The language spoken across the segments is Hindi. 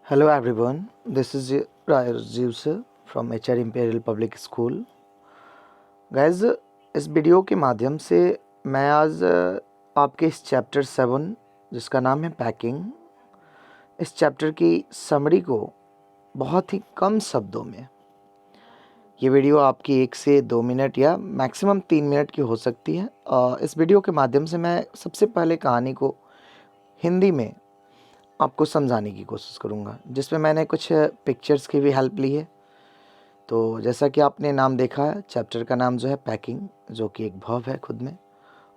Hello everyone, this is Rajiv sir from HR Imperial Public School. Guys, इस वीडियो के माध्यम से मैं आज आपके इस चैप्टर 7 जिसका नाम है पैकिंग, इस चैप्टर की समरी को बहुत ही कम शब्दों में, ये वीडियो आपकी 1 से 2 मिनट या मैक्सिमम 3 मिनट की हो सकती है। इस वीडियो के माध्यम से मैं सबसे पहले कहानी को हिंदी में आपको समझाने की कोशिश करूंगा, जिसमें मैंने कुछ पिक्चर्स की भी हेल्प ली है। तो जैसा कि आपने नाम देखा है, चैप्टर का नाम जो है पैकिंग, जो कि एक वर्ब है खुद में,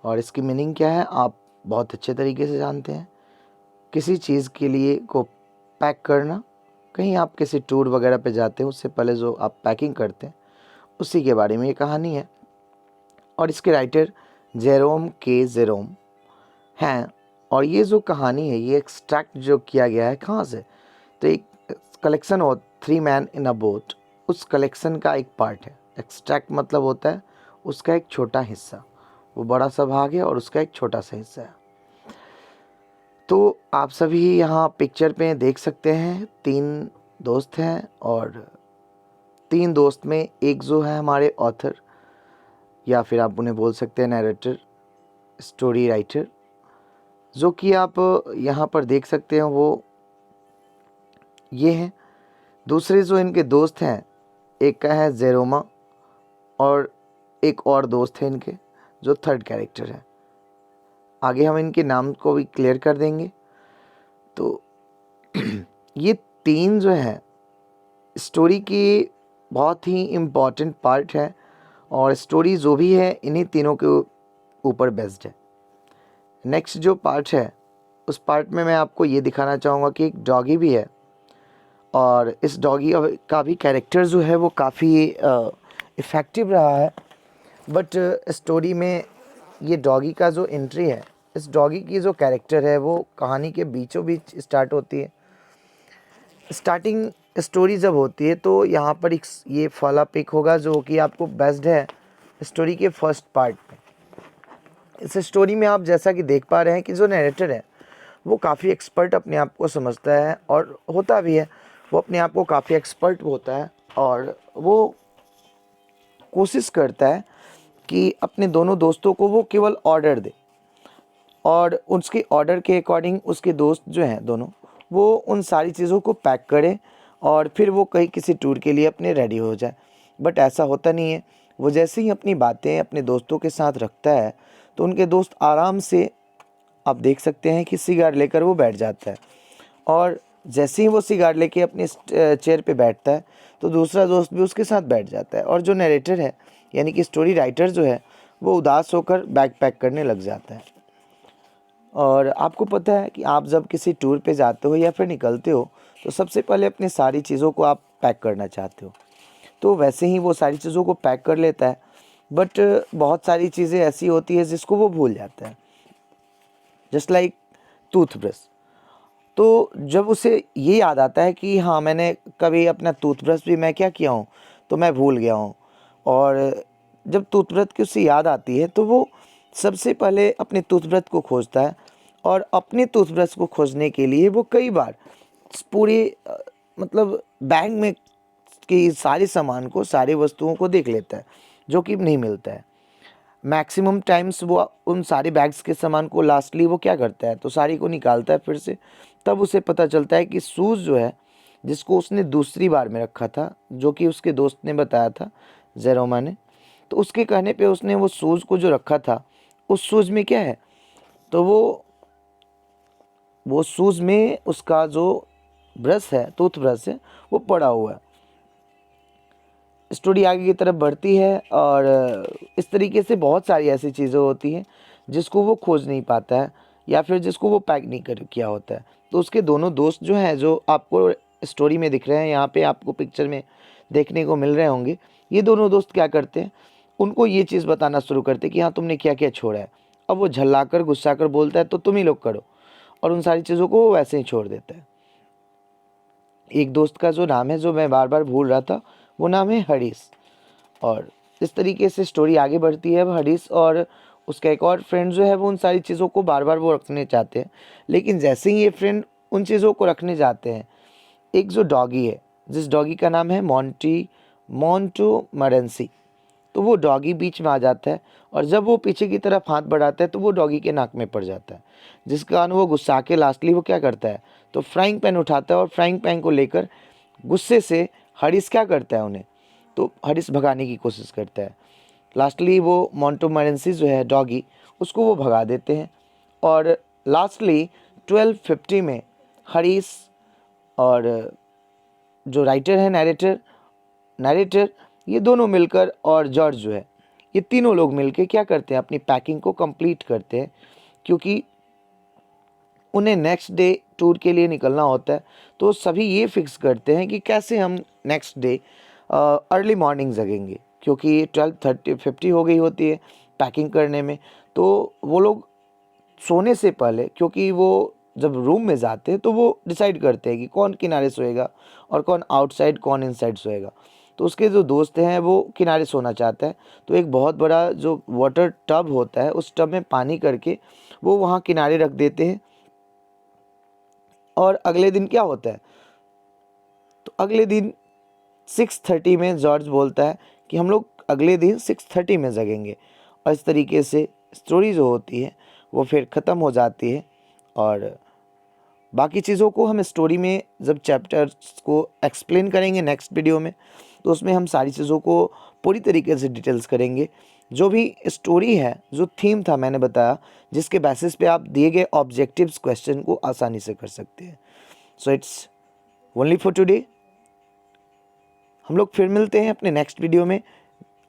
और इसकी मीनिंग क्या है आप बहुत अच्छे तरीके से जानते हैं। किसी चीज़ के लिए को पैक करना, कहीं आप किसी टूर वगैरह पे जाते हैं उससे पहले जो आप पैकिंग करते हैं उसी के बारे में ये कहानी है। और इसके राइटर जेरोम के जेरोम हैं। और ये जो कहानी है ये एक्सट्रैक्ट जो किया गया है कहाँ से, तो एक कलेक्शन हो 3 मैन इन अ बोट, उस कलेक्शन का एक पार्ट है। एक्सट्रैक्ट मतलब होता है उसका एक छोटा हिस्सा, वो बड़ा सा भाग है और उसका एक छोटा सा हिस्सा है। तो आप सभी यहाँ पिक्चर पे देख सकते हैं 3 दोस्त हैं, और 3 दोस्त में एक जो है हमारे ऑथर, या फिर आप उन्हें बोल सकते हैं नैरेटर, स्टोरी राइटर, जो कि आप यहाँ पर देख सकते हैं वो ये हैं। दूसरे जो इनके दोस्त हैं, एक का है जेरोमा और एक और दोस्त है इनके जो थर्ड कैरेक्टर है। आगे हम इनके नाम को भी क्लियर कर देंगे। तो ये 3 जो है स्टोरी की बहुत ही इम्पॉर्टेंट पार्ट है, और स्टोरी जो भी है इन्हीं तीनों के ऊपर बेस्ड है। नेक्स्ट जो पार्ट है उस पार्ट में मैं आपको ये दिखाना चाहूँगा कि एक डॉगी भी है, और इस डॉगी का भी कैरेक्टर जो है वो काफ़ी इफ़ेक्टिव रहा है। बट स्टोरी में ये डॉगी का जो एंट्री है, इस डॉगी की जो कैरेक्टर है वो कहानी के बीचों बीच स्टार्ट होती है। स्टार्टिंग स्टोरी जब होती है तो यहाँ पर एक ये फॉलो पिक होगा जो कि आपको बेस्ड है स्टोरी के फर्स्ट पार्ट में। इस स्टोरी में आप जैसा कि देख पा रहे हैं कि जो नैरेटर है वो काफ़ी एक्सपर्ट अपने आप को समझता है, और होता भी है, वो अपने आप को काफ़ी एक्सपर्ट होता है, और वो कोशिश करता है कि अपने दोनों दोस्तों को वो केवल ऑर्डर दे, और उसके ऑर्डर के अकॉर्डिंग उसके दोस्त जो हैं दोनों वो उन सारी चीज़ों को पैक करें और फिर वो कहीं किसी टूर के लिए अपने रेडी हो जाए। बट ऐसा होता नहीं है। वो जैसे ही अपनी बातें अपने दोस्तों के साथ रखता है तो उनके दोस्त आराम से, आप देख सकते हैं कि सिगार लेकर वो बैठ जाता है, और जैसे ही वो सिगार लेके अपने चेयर पे बैठता है तो दूसरा दोस्त भी उसके साथ बैठ जाता है, और जो नरेटर है यानी कि स्टोरी राइटर जो है वो उदास होकर बैग पैक करने लग जाता है। और आपको पता है कि आप जब किसी टूर पे जाते हो या फिर निकलते हो तो सबसे पहले अपनी सारी चीज़ों को आप पैक करना चाहते हो, तो वैसे ही वो सारी चीज़ों को पैक कर लेता है। बट बहुत सारी चीज़ें ऐसी होती है जिसको वो भूल जाता है, जस्ट लाइक टूथब्रश। तो जब उसे ये याद आता है कि हाँ मैंने कभी अपना टूथब्रश भी मैं क्या किया हूँ, तो मैं भूल गया हूँ, और जब टूथब्रश की उसे याद आती है तो वो सबसे पहले अपने टूथब्रश को खोजता है, और अपने टूथब्रश को खोजने के लिए वो कई बार पूरे मतलब बैग में की सारे सामान को, सारी वस्तुओं को देख लेता है जो कि नहीं मिलता है। मैक्सिमम टाइम्स वो उन सारे बैग्स के सामान को लास्टली वो क्या करता है, तो सारी को निकालता है फिर से। तब उसे पता चलता है कि शूज़ जो है जिसको उसने दूसरी बार में रखा था, जो कि उसके दोस्त ने बताया था, जेरोमा ने, तो उसके कहने पे उसने वो शूज़ को जो रखा था उस शूज़ में क्या है, तो वो शूज़ में उसका जो ब्रश है, टूथब्रश है, वो पड़ा हुआ है। स्टोरी आगे की तरफ बढ़ती है, और इस तरीके से बहुत सारी ऐसी चीज़ें होती हैं जिसको वो खोज नहीं पाता है, या फिर जिसको वो पैक नहीं कर किया होता है। तो उसके दोनों दोस्त जो हैं, जो आपको स्टोरी में दिख रहे हैं, यहाँ पे आपको पिक्चर में देखने को मिल रहे होंगे, ये दोनों दोस्त क्या करते हैं, उनको ये चीज़ बताना शुरू करते हैं कि हाँ तुमने क्या क्या छोड़ा है। अब वो झल्ला कर गुस्सा कर बोलता है तो तुम ही लोग करो, और उन सारी चीज़ों को वो वैसे ही छोड़ देता है। एक दोस्त का जो नाम है, जो मैं बार बार भूल रहा था, वो नाम है हरीश। और इस तरीके से स्टोरी आगे बढ़ती है। अब हरीश और उसका एक और फ्रेंड जो है वो उन सारी चीज़ों को बार बार वो रखने चाहते हैं, लेकिन जैसे ही ये फ्रेंड उन चीज़ों को रखने जाते हैं एक जो डॉगी है, जिस डॉगी का नाम है मोंटोमरेंसी, तो वो डॉगी बीच में आ जाता है और जब वो पीछे की तरफ हाथ बढ़ाता है तो वो डॉगी के नाक में पड़ जाता है, जिस कारण वो गुस्सा के लास्टली वो क्या करता है, तो फ्राइंग पैन उठाता है और फ्राइंग पैन को लेकर गुस्से से हरीश क्या करता है उन्हें, तो हरीश भगाने की कोशिश करता है। लास्टली वो मोंटोमरेंसी जो है डॉगी, उसको वो भगा देते हैं और लास्टली 1250 में हरीश और जो राइटर है नरेटर ये दोनों मिलकर और जॉर्ज जो है, ये तीनों लोग मिलकर क्या करते हैं, अपनी पैकिंग को कंप्लीट करते हैं, क्योंकि उन्हें नेक्स्ट डे टूर के लिए निकलना होता है। तो सभी ये फिक्स करते हैं कि कैसे हम नेक्स्ट डे अर्ली मॉर्निंग जगेंगे, क्योंकि 12:50 हो गई होती है पैकिंग करने में। तो वो लोग सोने से पहले, क्योंकि वो जब रूम में जाते हैं तो वो डिसाइड करते हैं कि कौन किनारे सोएगा और कौन आउटसाइड कौन इनसाइड सोएगा। तो उसके जो दोस्त हैं वो किनारे सोना चाहता है, तो एक बहुत बड़ा जो वाटर टब होता है उस टब में पानी करके वो वहाँ किनारे रख देते हैं। और अगले दिन क्या होता है, तो अगले दिन 6:30 में जॉर्ज बोलता है कि हम लोग अगले दिन 6:30 में जगेंगे, और इस तरीके से स्टोरी जो होती है वो फिर ख़त्म हो जाती है। और बाकी चीज़ों को हम स्टोरी में जब चैप्टर्स को एक्सप्लेन करेंगे नेक्स्ट वीडियो में, तो उसमें हम सारी चीज़ों को पूरी तरीके से डिटेल्स करेंगे। जो भी स्टोरी है, जो थीम था मैंने बताया, जिसके बेसिस पे आप दिए गए ऑब्जेक्टिव्स क्वेश्चन को आसानी से कर सकते हैं। So it's only for today. हम लोग फिर मिलते हैं अपने नेक्स्ट वीडियो में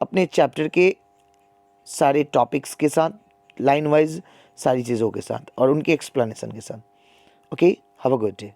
अपने चैप्टर के सारे टॉपिक्स के साथ, लाइन वाइज सारी चीज़ों के साथ और उनके एक्सप्लेनेशन के साथ। Okay, have a good day.